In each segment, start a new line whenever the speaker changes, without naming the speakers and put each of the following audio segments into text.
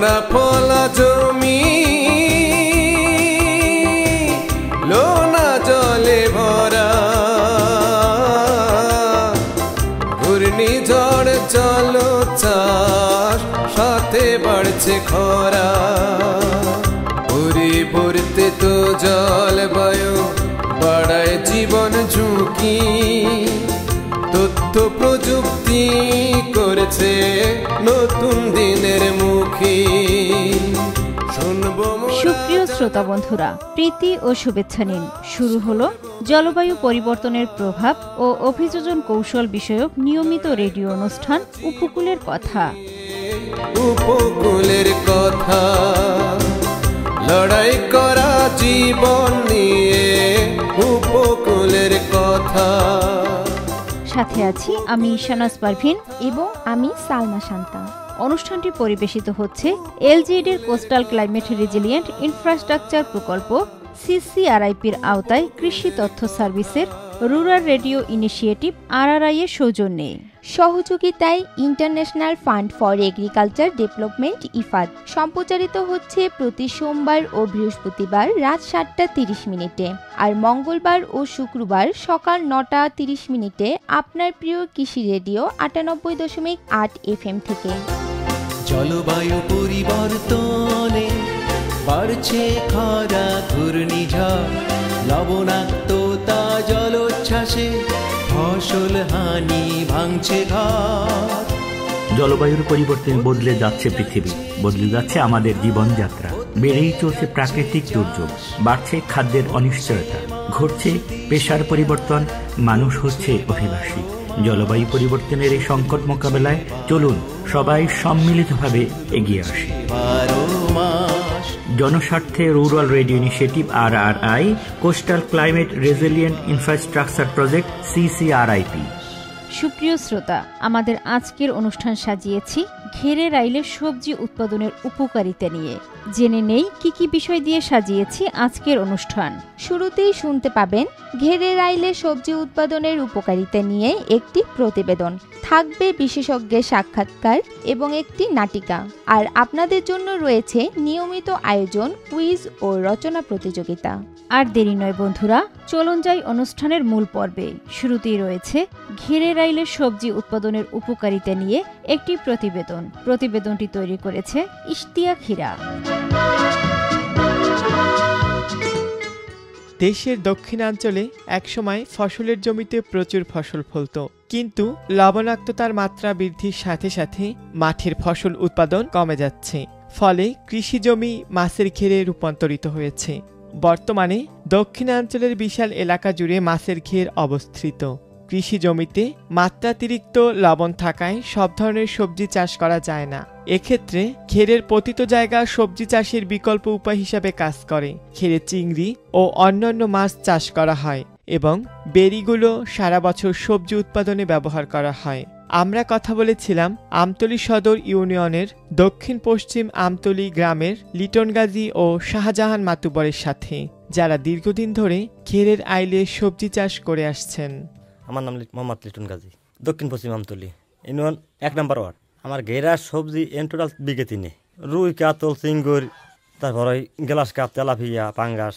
লোনা ফলা জমি লোনা জলে ভরা ঘূর্ণিঝড় চলো চাষ সাথে বাড়ছে খরা পরিবর্তিত জলবায়ু বাড়ায় জীবন ঝুঁকি তথ্য প্রযুক্তি করেছে নতুন দিনের মুখী।
সুপ্রিয় শ্রোতা বন্ধুরা, প্রীতি ও শুভেচ্ছা নিন। শুরু হলো জলবায়ু পরিবর্তনের প্রভাব ও অভিযোজন কৌশল বিষয়ক নিয়মিত রেডিও অনুষ্ঠান উপকূলের কথা।
উপকূলের কথা, লড়াই করা জীবন নিয়ে উপকূলের কথা।
সাথে আছি আমি শানাজ পারভিন
এবং আমি সালমা শান্তা।
অনুষ্ঠানটি পরিবেশিত হচ্ছে LGED এর কোস্টাল ক্লাইমেট রেজিলিয়েন্ট ইনফ্রাস্ট্রাকচার প্রকল্প CCRIP-র আওতায় কৃষি তথ্য সার্ভিসের রুরাল রেডিও ইনিশিয়েটিভ RRI এর সৌজন্যে,
সহযোগিতায় international fund for agriculture development IFAD সম্প্রচারিত হচ্ছে প্রতি সোমবার ও বৃহস্পতিবার রাত 7টা 30 মিনিটে আর মঙ্গলবার ও শুক্রবার সকাল 9টা 30 মিনিটে আপনার প্রিয় কৃষি রেডিও 98.8 FM থেকে।
জলবায়ু পরিবর্তনে বাড়ছে খরা, ঘূর্ণিঝড়, লবণাক্ততা, জলোচ্ছ্বাসে ফসল হানি, ভাঙছে ঘর।
জলবায়ুর পরিবর্তনে বদলে যাচ্ছে পৃথিবী, বদলে যাচ্ছে আমাদের জীবনযাত্রা, বেড়েই চলছে প্রাকৃতিক দুর্যোগ, বাড়ছে খাদ্যের অনিশ্চয়তা, ঘটছে পেশার পরিবর্তন, মানুষ হচ্ছে অভিবাসী। জলবায়ু পরিবর্তনের এই সংকট মোকাবেলায় চলুন সবাই সম্মিলিতভাবে এগিয়ে আসি। জনস্বার্থে rural radio initiative RRI, coastal climate resilient infrastructure project CCRIP।
সুপ্রিয় শ্রোতা, আমাদের আজকের অনুষ্ঠান সাজিয়েছি ঘেরের আইলে সবজি উৎপাদনের উপকারিতা নিয়ে। জেনে নেই কি কি বিষয় দিয়ে সাজিয়েছি আজকের অনুষ্ঠান।
শুরুতেই শুনতে পাবেন ঘেরের আইলে সবজি উৎপাদনের উপকারিতা নিয়ে একটি প্রতিবেদন, থাকবে বিশেষজ্ঞের সাক্ষাৎকার এবং একটি নাটিকা। আর আপনাদের জন্য রয়েছে নিয়মিত আয়োজন, কুইজ ও রচনা প্রতিযোগিতা।
আর দেরি নয় বন্ধুরা, চলুন যাই অনুষ্ঠানের মূল পর্বে। শুরুতেই রয়েছে ঘেরের আইলে সবজি উৎপাদনের উপকারিতা নিয়ে একটি প্রতিবেদন। প্রতিবেদনটি তৈরি করেছে ইশতিয়াক হীরা।
দেশের দক্ষিণাঞ্চলে একসময় ফসলের জমিতে প্রচুর ফসল ফলত, কিন্তু লবণাক্ততার মাত্রা বৃদ্ধির সাথে সাথে মাঠের ফসল উৎপাদন কমে যাচ্ছে, ফলে কৃষি জমি মাছের ঘেরে রূপান্তরিত হয়েছে। বর্তমানে দক্ষিণাঞ্চলের বিশাল এলাকা জুড়ে মাছের ঘের অবস্থিত। কৃষি জমিতে মাত্রাতিরিক্ত লবণ থাকায় সব ধরনের সবজি চাষ করা যায় না। এক্ষেত্রে ঘেরের পতিত জায়গা সবজি চাষের বিকল্প উপায় হিসাবে কাজ করে। ঘেরে চিংড়ি ও অন্যান্য মাছ চাষ করা হয় এবং বেরিগুলো সারা বছর সবজি উৎপাদনে ব্যবহার করা হয়। আমরা কথা বলেছিলাম আমতলী সদর ইউনিয়নের দক্ষিণ পশ্চিম আমতলী গ্রামের লিটন গাজী ও শাহজাহান মাতুবরের সাথে, যারা দীর্ঘদিন ধরে ঘেরের আইলে সবজি চাষ করে আসছেন।
আমার নাম মোহাম্মদ লিটন গাজী, দক্ষিণ পশ্চিম আমতলী ইউনিয়ন 1 নম্বর ওয়ার্ড। আমার ঘেরার সবজি এন টোটাল বিঘে 3, রুই, কাতল, চিঙ্গুর, তারপর ওই গ্লাস কাপ, তেলাপিয়া, পাঙ্গাস।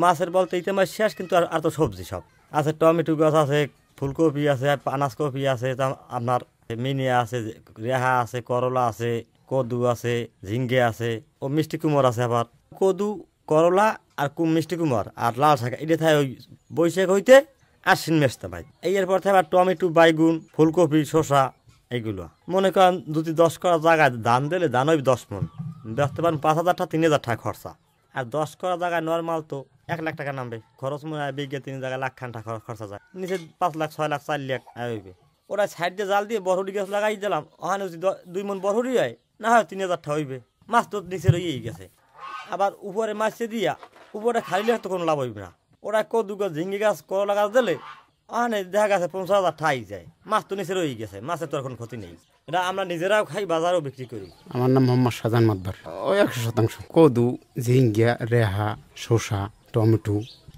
মাছের বলতে ইতে মাছ শেষ, কিন্তু আর তো সবজি সব আছে। টমেটো গাছ আছে, ফুলকপি আছে, আনাজ কপি আছে, আপনার মিনিয়া আছে, রেহা আছে, করলা আছে, কদু আছে, ঝিঙ্গে আছে ও মিষ্টি কুমড় আছে। আবার কদু, করলা আর মিষ্টি কুমড় আর লাল শাক, এটা থাকে ওই বৈশাখ হইতে আশ্বিন মেসতে ভাই। এরপর থেকে আবার টমেটো, বাইগুন, ফুলকপি, শসা, এইগুলো মনে করেন যদি 10 করা জায়গায় ধান দিলে ধান হইবে 10 মন, দেখতে পারেন 5,000 টাকা 3,000 টাকা খরচা। আর 10 করা জায়গায় নর্মাল তো 1 লাখ টাকা নামবে খরচ, মনে হয় বিঘে 3 জায়গায় লাখ খান টাকা খরচা যায়, নিচে 5 লাখ 6 লাখ 4 লাখ হইবে। ওরা সাইড দিয়ে জাল দিয়ে বরহুড়ি গাছ লাগাই দিলাম, ওখানে যদি 2 মন বরহুড়ি হয় না হয় 3,000 টাকা হইবে। মাছ তো নিচে রয়েই গেছে। আবার উপরে মাছে দিয়া উপরে খাইলে তো কোনো লাভ হইবে না। ওরা কদু গাছ, ঝিঙ্গি গাছ, করলা গাছ দিলে ওখানে দেখা গেছে 50,000 ঠাই যায়, মাছ তো নিচে রয়ে গেছে, মাছের তো এখন ক্ষতি নেই। এটা আমরা নিজেরাও খাই, বাজারও বিক্রি করি।
আমার নাম মোহাম্মদ শাহজাহান মাতবার। ওই 100% কদু, ঝিঙ্গা, রেহা, শসা, টমেটো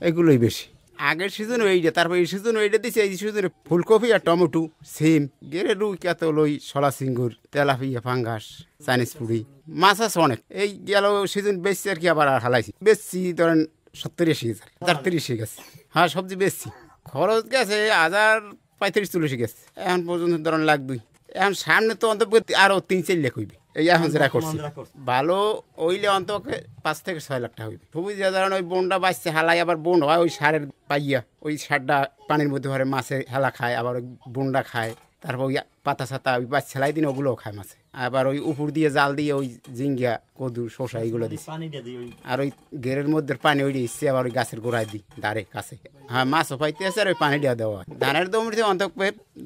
এগুলোই বেশি। আগের সিজন ওইটা, তারপর এই সিজন ওইটা দিছে, এই সিজনে ফুলকপি আর টমেটো সিম গেরে রুই কাতল ওই শলা সিঙ্গুর তেলাপিয়া পাঙ্গাস চাইনিজ পুরি মাছ আছে অনেক। এই গেল সিজন বেশি আর কি, আবার হালাইছি বেশি ধরেন 70-80 হাজার 30 গেছে। হ্যাঁ সবজি বেশি খরচ গেছে 35-40 গেছে এখন পর্যন্ত ধরেন লাখ 2। এখন সামনে তো অন্তত আরো 3-4 লাখ হইবে। এই এখন যেটা করছি ভালো হইলে অন্তত 5 থেকে 6 লাখ টাকা হইবে। খুবই ধরেন ওই বনটা বাঁচছে হালাই, আবার বন হয় ওই সারের পাইয়া, ওই সারটা পানির মধ্যে ভরে মাছে হেলা খায়, আবার ওই বনটা খায়, তারপর ওই পাতা ছাতা ওই বাচ্চা ছেলাই দিন ওগুলোও খায় মাছে, আবার ওই উপর দিয়ে জাল দিয়ে ওই জিঙ্গা কদু শসা এইগুলো দিচ্ছে, আর ওই ঘেরের মধ্যে পানি ওই দিচ্ছে, আবার ওই গাছের গোড়ায় দিই ধারে কাছে। হ্যাঁ মাছও পাইতে আছে আর ওই পানিটা দেওয়া হয়। ধানের জমিতে অন্তত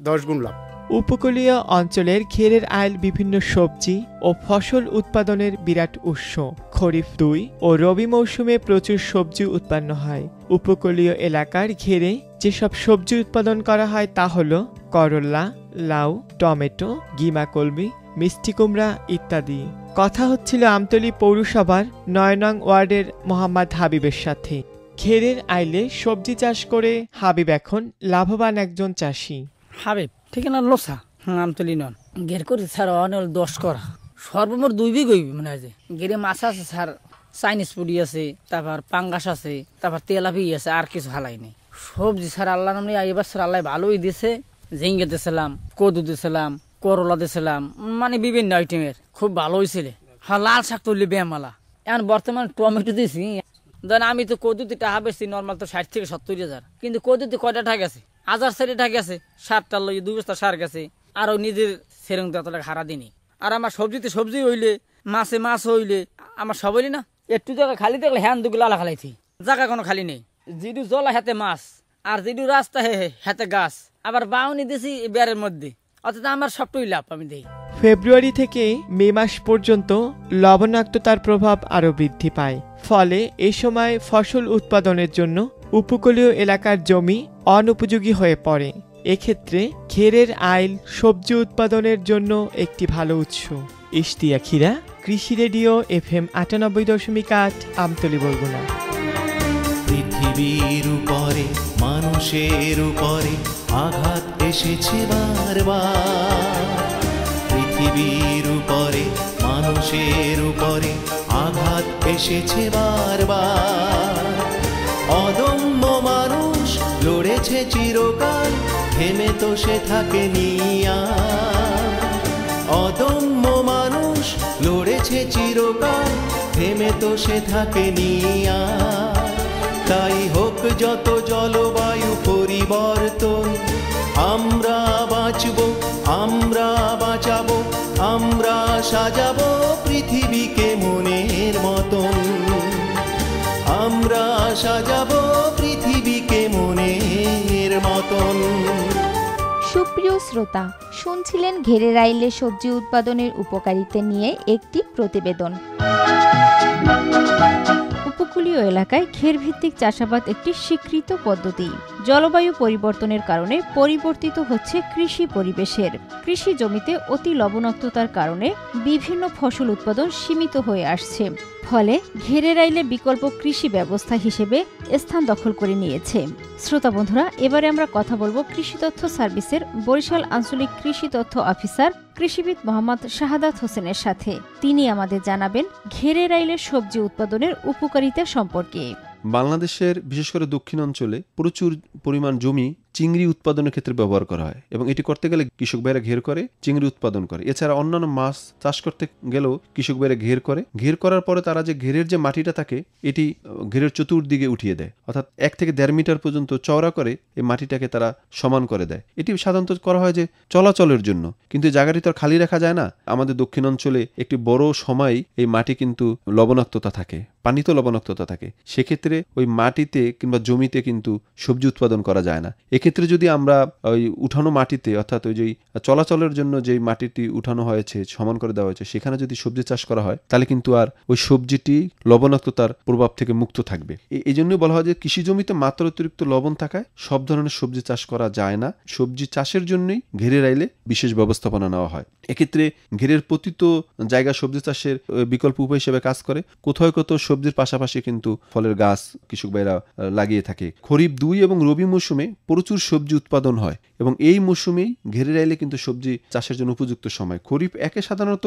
10 গুণ লাভ।
উপকূলীয় অঞ্চলের ঘেরের আইল বিভিন্ন সবজি ও ফসল উৎপাদনের বিরাট উৎস। খরিফ 2 ও রবি মৌসুমে প্রচুর সবজি উৎপন্ন হয়। উপকূলীয় এলাকার ঘেরে যেসব সবজি উৎপাদন করা হয় তা হলো করলা, লাউ, টমেটো, গিমা কলমি, মিষ্টি কুমড়া ইত্যাদি। কথা হচ্ছিল আমতলী পৌরসভার 9 নং ওয়ার্ডের মোহাম্মদ হাবিবের সাথে। ঘেরের আইলে সবজি চাষ করে হাবিব এখন লাভবান একজন চাষি।
হাবিব ঠিকানা লোসা আমতলি নন ঘের করে স্যার অনেক 10 করা সর্বমোট 2 বিঘা হইবে মনে হয়। ঘেরে মাছ আছে স্যার, চাইনিজ পুরি আছে, তারপর পাঙ্গাস আছে, তারপর তেলাপি আছে, আর কিছু হালাই নেই। সবজি স্যার আল্লাহ নামে এবার স্যার আল্লাহ ভালোই দিয়েছে। ঝিঙ্গে দিয়েছিলাম, কদু দিয়েছিলাম, করলা দিয়েছিলাম, মানে বিভিন্ন আইটেমের খুব ভালো হয়েছিল। হ্যাঁ লাল শাক তুললি বেমালা। এখন বর্তমানে টমেটো দিয়েছি। ধরেন আমি তো কদুতে টাকা বেশি নর্মাল তো 60 থেকে 70 হাজার, কিন্তু কদুতে কয়টা টাকা আছে 1000 টাকা গেছে, 7টা লই 2 বস্তা সার গেছে, আর নিজের সেরং তো হারা দিনই। আর আমার সবজিতে সবজি হইলে, মাছে মাছ হইলে আমার সবই না একটু জায়গা খালি দেখলে হ্যান দুগুলো আলা খালাইছি, জায়গা কোনো খালি নেই। যেটু জলা হাতে মাছ আর যেটু রাস্তা হাতে গাছ, আবার বাউনি দিছি বেড়ের মধ্যে, অর্থাৎ আমার সবটাই লাভ আমি দিই।
ফেব্রুয়ারি থেকে মে মাস পর্যন্ত লবণাক্ততার প্রভাব আরও বৃদ্ধি পায়। ফলে এই সময় ফসল উৎপাদনের জন্য উপকূলীয় এলাকার জমি অনুপযোগী হয়ে পড়ে। এক্ষেত্রে ঘেরের আইল সবজি উৎপাদনের জন্য একটি ভালো উৎস। ইশতিয়াক হীরা, কৃষি রেডিও FM 98.8 আমতলী বরগুনা।
পৃথিবীর উপরে মানুষের উপরে আঘাত এসেছে বারবার। পৃথিবীর উপরে মানুষের উপরে আঘাত এসেছে বারবার। অদম্য মানুষ লড়েছে চিরকাল, থেমে তো সে থাকেনি আর। অদম্য মানুষ লড়েছে চিরকাল, থেমে তো সে থাকেনি আর। তাই হোক যত জলবায়ু পরিবর্তন, আমরা বাঁচব, আমরা বাঁচাবো, আমরা সাজাবো পৃথিবীকে মনের মতন। আমরা সাজাবো পৃথিবীকে মনের মতন।
সুপ্রিয় শ্রোতা, শুনছিলেন ঘেরের আইলে সবজি উৎপাদনের উপকারিতা নিয়ে একটি প্রতিবেদন।
উপকূলীয় এলাকায় ঘেরভিত্তিক চাষাবাদ একটি স্বীকৃত পদ্ধতি। জলবায়ু পরিবর্তনের কারণে পরিবর্তিত হচ্ছে কৃষি পরিবেশের। কৃষি জমিতে অতি লবণাক্ততার কারণে বিভিন্ন ফসল উৎপাদন সীমিত হয়ে আসছে। ফলে ঘেরের আইলে বিকল্প কৃষি ব্যবস্থা হিসেবে স্থান দখল করে নিয়েছে। শ্রোতা বন্ধুরা, এবারে আমরা কথা বলবো কৃষি তথ্য সার্ভিসের বরিশাল আঞ্চলিক কৃষি তথ্য অফিসার কৃষিবিদ মোহাম্মদ শাহাদাত হোসেনের সাথে। তিনি আমাদের জানাবেন ঘেরের আইলে সবজি উৎপাদনের উপকারিতা সম্পর্কে।
বাংলাদেশের বিশেষ করে দক্ষিণ অঞ্চলে প্রচুর পরিমাণ জমি চিংড়ি উৎপাদনের ক্ষেত্রে ব্যবহার করা হয়, এবং এটি করতে গেলে কৃষক ভাইরা ঘের করে চিংড়ি উৎপাদন করে। এছাড়া অন্যান্য মাছ চাষ করতে গেলেও কৃষক ভাইরা ঘের করে। ঘের করার পরে তারা যে ঘেরের যে মাটিটা থাকে এটি ঘেরের চতুর্দিকে উঠিয়ে দেয়, অর্থাৎ 1 থেকে 1.5 মিটার পর্যন্ত চওড়া করে এই মাটিটাকে তারা সমান করে দেয়। এটি সাধারণত করা হয় যে চলাচলের জন্য, কিন্তু জায়গাটি তো আর খালি রাখা যায় না। আমাদের দক্ষিণ অঞ্চলে একটি বড় সময় এই মাটি কিন্তু লবণাক্ততা থাকে, পানিতে লবণাক্ততা থাকে। সেক্ষেত্রে ওই মাটিতে কিংবা জমিতে কিন্তু সবজি উৎপাদন করা যায় না। এক্ষেত্রে এক্ষেত্রে যদি আমরা ওই উঠানো মাটিতে অর্থাৎ ওই যে চলাচলের জন্য যে মাটিটি উঠানো হয়েছে সমান করে দেওয়া হয়েছে সেখানে যদি সবজি চাষ করা হয় তাহলে কিন্তু আর ওই সবজিটি লবণাক্ততার প্রভাব থেকে মুক্ত থাকবে। এই জন্যই বলা হয় যে কৃষি জমিতে মাত্রা অতিরিক্ত লবণ থাকায় সব ধরনের সবজি চাষ করা যায় না। সবজি চাষের জন্যই ঘেরের আইলে বিশেষ ব্যবস্থাপনা নেওয়া হয়। এক্ষেত্রে ঘেরের পতিত জায়গা সবজি চাষের বিকল্প উপায় হিসেবে কাজ করে। কোথাও কোথাও সবজির পাশাপাশি কিন্তু ফলের গাছ কৃষক ভাইরা লাগিয়ে থাকে। খরিফ 2 এবং রবি মৌসুমে প্রচুর সবজি উৎপাদন হয় এবং এই মৌসুমেই ঘেরের আইলে কিন্তু সবজি চাষের জন্য উপযুক্ত সময়। খরিফ 1 সাধারণত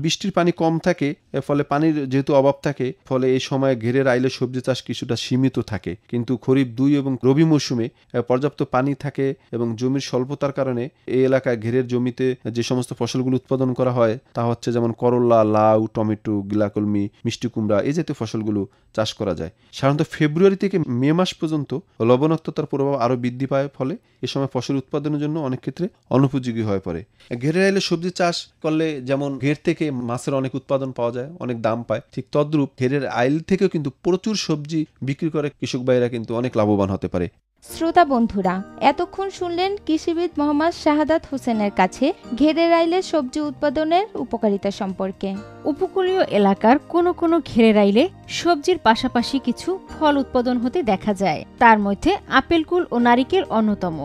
বৃষ্টির পানি কম থাকে, ফলে পানির যেহেতু অভাব থাকে ফলে এই সময় ঘেরের আইলে সবজি চাষ কিছুটা সীমিত থাকে। কিন্তু খরিফ 2 এবং রবি মৌসুমে পর্যাপ্ত পানি থাকে এবং জমির স্বল্পতার কারণে এই এলাকায় ঘেরের জমিতে যে সমস্ত ফসলগুলো উৎপাদন করা হয় তা হচ্ছে যেমন করলা, লাউ, টমেটো, গিলাকলমি, মিষ্টি কুমড়া এই জাতীয় ফসলগুলো চাষ করা যায়। সাধারণত ফেব্রুয়ারি থেকে মে মাস পর্যন্ত লবণাক্ততার প্রভাব আরও বৃদ্ধি পায়, ফলে এ সময় ফসল উৎপাদনের জন্য অনেক ক্ষেত্রে অনুপযোগী হয়ে পড়ে। ঘেরের আইলে সবজি চাষ করলে যেমন ঘের থেকে মাছের অনেক উৎপাদন পাওয়া যায়, অনেক দাম পায়, ঠিক তদ্রূপ ঘেরের আইল থেকেও কিন্তু প্রচুর সবজি বিক্রি করে কৃষক ভাইরা কিন্তু অনেক লাভবান হতে পারে।
শ্রোতা বন্ধুরা, এতক্ষণ শুনলেন কৃষিবিদ মোহাম্মদ শাহাদাত হোসেনের কাছে ঘেরের আইলে সবজি উৎপাদনের উপকারিতা সম্পর্কে।
উপকূলীয় এলাকার কোনো ঘেরের আইলে সবজির পাশাপাশি কিছু ফল উৎপাদন হতে দেখা যায়, তার মধ্যে আপেল, কুল ও নারিকেল অন্যতম।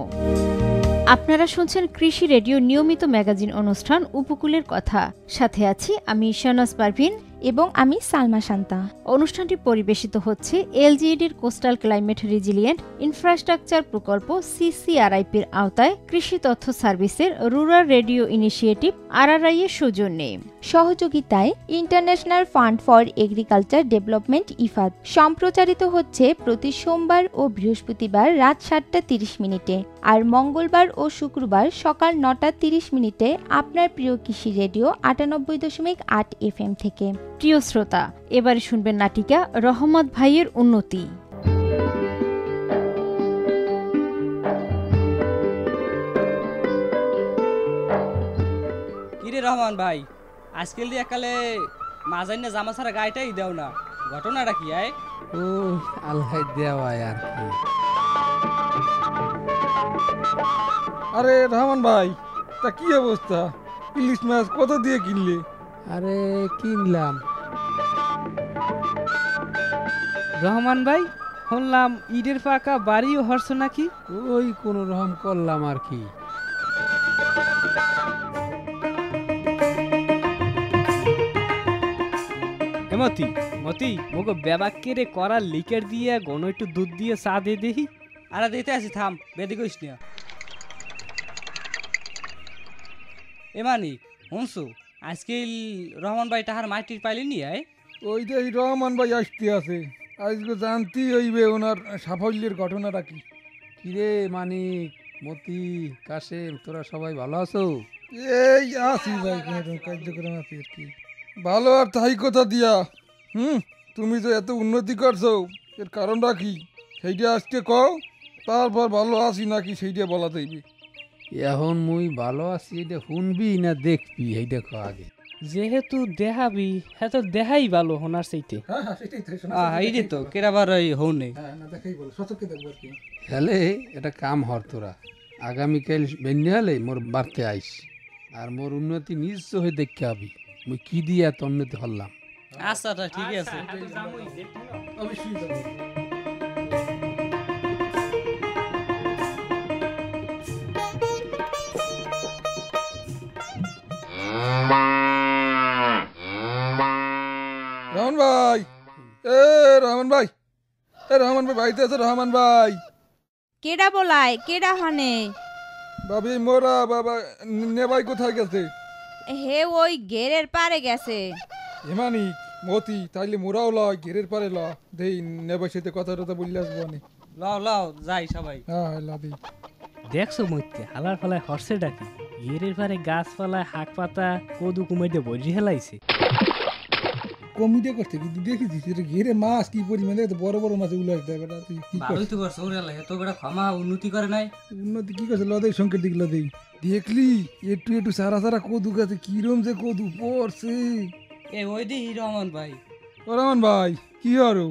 আপনারা শুনছেন কৃষি রেডিও নিয়মিত ম্যাগাজিন অনুষ্ঠান উপকূলের কথা। সাথে আছি আমি শাহনাজ পারভিন
এবং আমি সালমা শান্তা।
অনুষ্ঠানটি পরিবেশিত হচ্ছে এলজিইডির কোস্টাল ক্লাইমেট রেজিলিয়েন্ট ইনফ্রাস্ট্রাকচার প্রকল্প সিসিআরআইপির আওতায় কৃষি তথ্য সার্ভিসের রুরাল রেডিও ইনিশিয়েটিভ RRI এর সৌজন্যে।
সহযোগিতায় international fund for agriculture development Ifad. সম্প্রচারিত হচ্ছে প্রতি সোমবার ও বৃহস্পতিবার রাত 7:30 আর মঙ্গলবার ও শুক্রবার সকাল 9:30 আপনার প্রিয় কৃষি রেডিও 98.8 FM থেকে।
প্রিয় শ্রোতা, এবারে শুনবেন নাটিকা রহমত ভাইয়ের উন্নতি।
কিরে রহমান ভাই, আজকাল দিয়ে একালে মাজাই না জামা ছাড়া গায়েটাই দেও না, ঘটনাটা কি? আয়
ও আল্লাহ দেওয়া আর কি।
আরে রহমান ভাই, তা কি অবস্থা? ইলিশ মাছ কত দিয়ে কিনলে?
আরে কিনলাম।
রহমান ভাই, শুনলাম ঈদের ফাঁকা বাড়িও হরছ নাকি?
ওই কোন রকম করলাম আর কি।
মতি মতি মোকে বেবাক্কে রে করার লিকের দিয়ে গণ একটু দুধ দিয়ে চা দিয়ে দেখি। আরে দিতে আসি, থাম, বেদি কইস না। এমানি শুনছো আজকাল রহমান ভাই তাহার মাটির পাইলেনি? আয়
ওই যে রহমান ভাই আসতে আছে, আজকে জানতে হইবে ওনার সাফল্যের ঘটনাটা কি।
কিরে মানিক, মতি, কাশেম, তোরা সবাই ভালো আছো?
এই আছি ভাই, কার্যক্রম আছি আর কি। ভালো আর তাই কথা দিয়া। তুমি তো এত উন্নতি করছো, এর কারণটা কি সেইটা আজকে কও, তারপর ভালো আছি নাকি সেইটা বলা যাইবে।
এখন মুই ভালো আছি এটা শুনবি না দেখবি, এইটা কো আগে।
যেহেতু দেখাবি হ্যাঁ তো দেখাই ভালো হোনার সেইতে। এইটা তো কেরাবার হৌনে
হেলে এটা কাম হর তোরা আগামীকাল বেন্যা হলে মোর বাড়তে আইস আর মোর উন্নতি নিশ্চয় হয়ে দেখতে হবি মুই কি দিয়ে এত উন্নতি হলাম।
আচ্ছা ঠিক আছে।
রহমান ভাই, রহমান ভাই, রহমান ভাই বাড়িতে আছে? রহমান ভাই
কেডা বলাই? কেডা হনে?
ভাবি মোরা বাবা নেবাই কোথায় গেছে?
হে ওই গেরের পারে গেছে।
হেমানি মতি, তাইলে মোরাও লয় গেরের পারে ল দেই, নেবাই সাথে কথা টথা বললে আসবো নি।
লাও যাই সবাই।
হ্যাঁ লাদি।
দেখছো মধ্যে হালার ফালায় হর্ষে ডাকি গেরের পারে গাছপালায় হাক পাতা কদু কুমাইতে বজি হেলাইছে।
কমিটি করতে কিন্তু দেখেছিস ঘেরে মাছ কি পরিমাণে বড় বড় মাছ উল্লাস দেয় বেটা। তুই কি করছিস?
তো বেটা ক্ষমা উন্নতি করে নাই।
উন্নতি কি করছে? লদেই সংকেত দিক লদেই দেখলি একটু একটু সারা সারা কদু গাছে কিরম যে কদু পড়ছে।
ওই দি রহমান ভাই।
রহমান ভাই কি আরো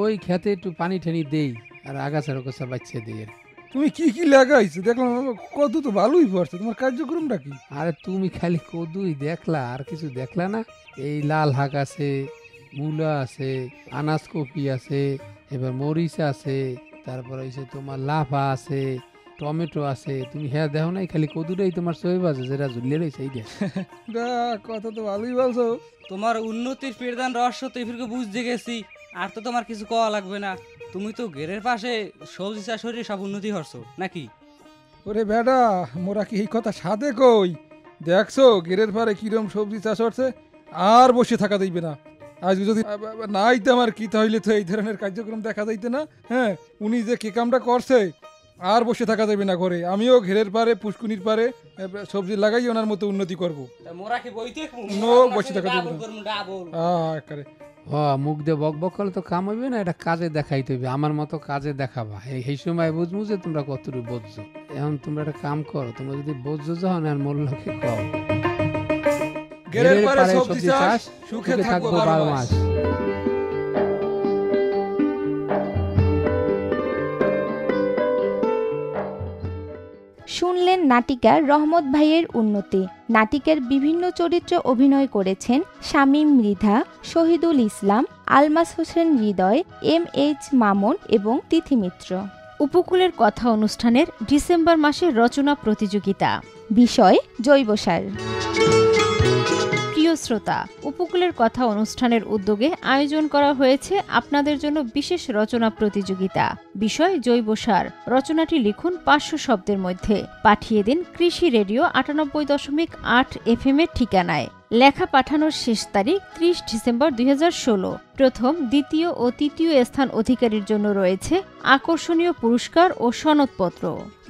ওই খেতে একটু পানি ঠানি দেই আর আগাছা রোগাছা বাচ্চা দিই।
তুমি কি কি লাগাইছো দেখলাম, কদু তো ভালোই পড়ছে, তোমার কার্যক্রমটা কি?
আরে তুমি খালি কদুই দেখলা, আর কিছু দেখলা না? এই লাল শাক আছে, মূলা আছে, আনাজ কপি আছে, এবার মরিচ আছে, তারপর হইছে তোমার লাফা আছে, টমেটো আছে। তুমি হ্যাঁ দেখো নাই, খালি কদুটাই তোমার সহিব আছে, যেটা ঝুলিয়ে রয়েছে এইটা।
কথা তো ভালোই বলছো।
তোমার উন্নতির প্রধান রহস্য তো এফিরকে বুঝতে গেছি, আর তো তোমার কিছু কওয়া লাগবে না। তুমি তো ঘেরের পাশে সবজি চাষ করে সব উন্নতি করছো নাকি?
ওরে বেটা, মোরা কি এই কথা সাধে কই? দেখছো গেরের পারে কিরম সবজি চাষ হচ্ছে, আর বসে থাকা যাইবে না। আজ যদি না আইতাম আর কি, তাহলে তো এই ধরনের কার্যক্রম দেখা যাইতে না। হ্যাঁ, উনি যে কি কামটা করছে, আর বসে থাকা যাবে না ঘরে। আমিও ঘেরের পারে পুষ্কুনির পারে সবজি লাগাই ওনার মতো উন্নতি করবো। বসে থাকা যাবে না।
মুখ দিয়ে বক বক করলে তো কাম হইবে না, এটা কাজে দেখাইতে হইবে। আমার মতো কাজে দেখাবা, এই সময় বুঝবো যে তোমরা কতটুকু বুঝছো। এখন তোমরা একটা কাম করো, তোমরা যদি বুঝছো যখন আর মোর লোকে কও,
ঘেরের পারে সবজি চাষ, সুখে থাকবো 12 মাস।
শুনলেন নাটিকা রহমত ভাইয়ের উন্নতি। নাটিকার বিভিন্ন চরিত্রে অভিনয় করেছেন শামীম মৃধা, শহীদুল ইসলাম, আলমাস হোসেন হৃদয়, MH মামুন এবং তিথি মিত্র।
উপকূলের কথা অনুষ্ঠানের ডিসেম্বর মাসে রচনা প্রতিযোগিতা,
বিষয় জৈব সার।
প্রিয় শ্রোতা, উপকূলের কথা অনুষ্ঠানের উদ্যোগে আয়োজন করা হয়েছে আপনাদের জন্য বিশেষ রচনা প্রতিযোগিতা, বিষয় জৈব সার। রচনাটি লিখুন 500 শব্দের মধ্যে, পাঠিয়ে দিন কৃষি রেডিও 98.8 FM এর ঠিকানায়। লেখা পাঠানোর শেষ তারিখ 30 ডিসেম্বর 2016। প্রথম, দ্বিতীয় ও তৃতীয় স্থান অধিকারীর জন্য রয়েছে আকর্ষণীয় পুরস্কার ও সনদপত্র।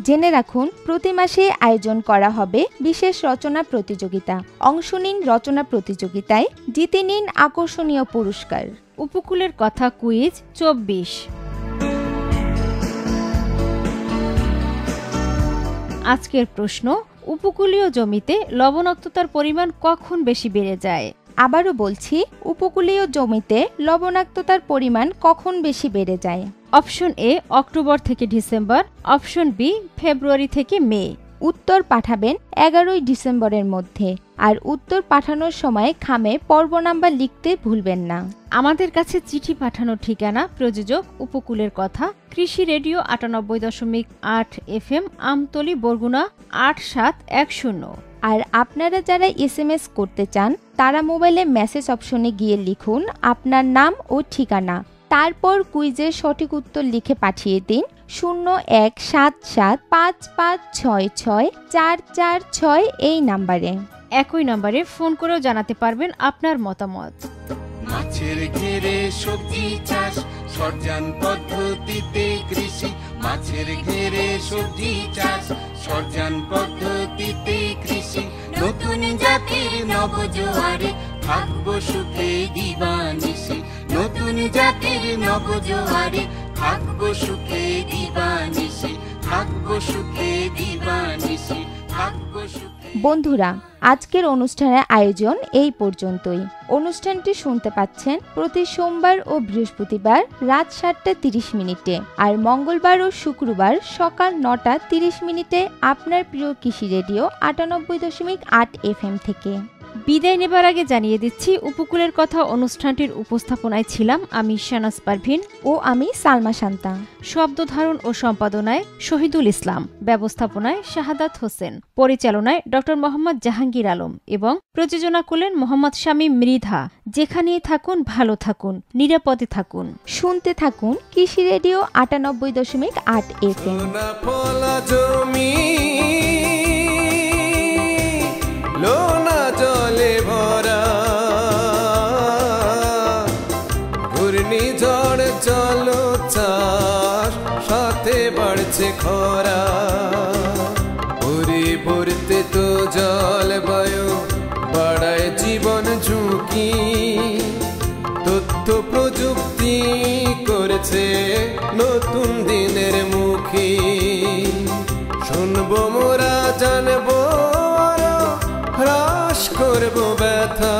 জেনে রাখুন, প্রতি মাসে আয়োজন করা হবে বিশেষ রচনা প্রতিযোগিতা। অংশ নিন রচনা প্রতিযোগিতায়, জিতে নিন আকর্ষণীয় পুরস্কার।
উপকূলের কথা কুইজ 24। আজকের প্রশ্ন, উপকূলীয় জমিতে লবণাক্ততার পরিমাণ কখন বেশি বেড়ে যায়?
আবারও বলছি, উপকূলীয় জমিতে লবণাক্ততার পরিমাণ কখন বেশি বেড়ে যায়?
অপশন এ অক্টোবর থেকে ডিসেম্বর, অপশন বি ফেব্রুয়ারি থেকে মে।
উত্তর পাঠাবেন 11 ডিসেম্বরের মধ্যে। আর উত্তর পাঠানোর সময় খামে পর্ব নাম্বার লিখতে ভুলবেন না।
আমাদের কাছে চিঠি পাঠানোর ঠিকানা, প্রযোজক উপকূলের কথা, কৃষি রেডিও 98.8 FM, আমতলী, বরগুনা 8710।
আর আপনারা যারা SMS করতে চান, তারা মোবাইলে মেসেজ অপশনে গিয়ে লিখুন আপনার নাম ও ঠিকানা, তারপর কুইজের সঠিক উত্তর লিখে পাঠিয়ে দিন 017755664446 এই নাম্বারে।
একই নাম্বারে ফোন করেও জানাতে পারবেন আপনার মতামত।
মাছের ঘেরে সবজি চাষ, সরজান পদ্ধতিতে কৃষি। মাছের ঘেরে সবজি চাষ, সরজান পদ্ধতিতে কৃষি। নতুন জাতের নবজোয়ারে থাকবো সুখে দিবানিশি। নতুন জাতের নবজোয়ারে থাকবো সুখে দিবানিশি। থাকবো সুখে দিবানিশি। থাকবো সুখে।
বন্ধুরা, আজকের অনুষ্ঠানের আয়োজন এই পর্যন্তই। অনুষ্ঠানটি শুনতে পাচ্ছেন প্রতি সোমবার ও বৃহস্পতিবার রাত 7:30 আর মঙ্গলবার ও শুক্রবার সকাল 9:30 আপনার প্রিয় কৃষি রেডিও 98.8 FM থেকে।
বিদায় নেবার আগে জানিয়ে দিচ্ছি, উপকূলের কথা অনুষ্ঠানটির উপস্থাপনায় ছিলাম আমি শানাজ পারভিন
ও আমি সালমা শান্তা।
শব্দ ধারণ ও সম্পাদনায় শহীদুল ইসলাম, ব্যবস্থাপনায় শাহাদাত হোসেন, পরিচালনায় ডক্টর মোহাম্মদ জাহাঙ্গীর আলম এবং প্রযোজনা করলেন মোহাম্মদ শামীম মৃধা। যেখানেই থাকুন ভালো থাকুন, নিরাপদে থাকুন,
শুনতে থাকুন কৃষি রেডিও 98.8 FM।
লোনা জলে ভরা, ঘূর্ণিঝড় চলো চাষ, সাথে বাড়ছে খরা। পরিবর্তে তো জলবায়ু বাড়ায় জীবন ঝুঁকি। তথ্য প্রযুক্তি করেছে নতুন দিনের মুখী। শুনবো মোরা, জানবো, হ্রাস করবো ব্যথা।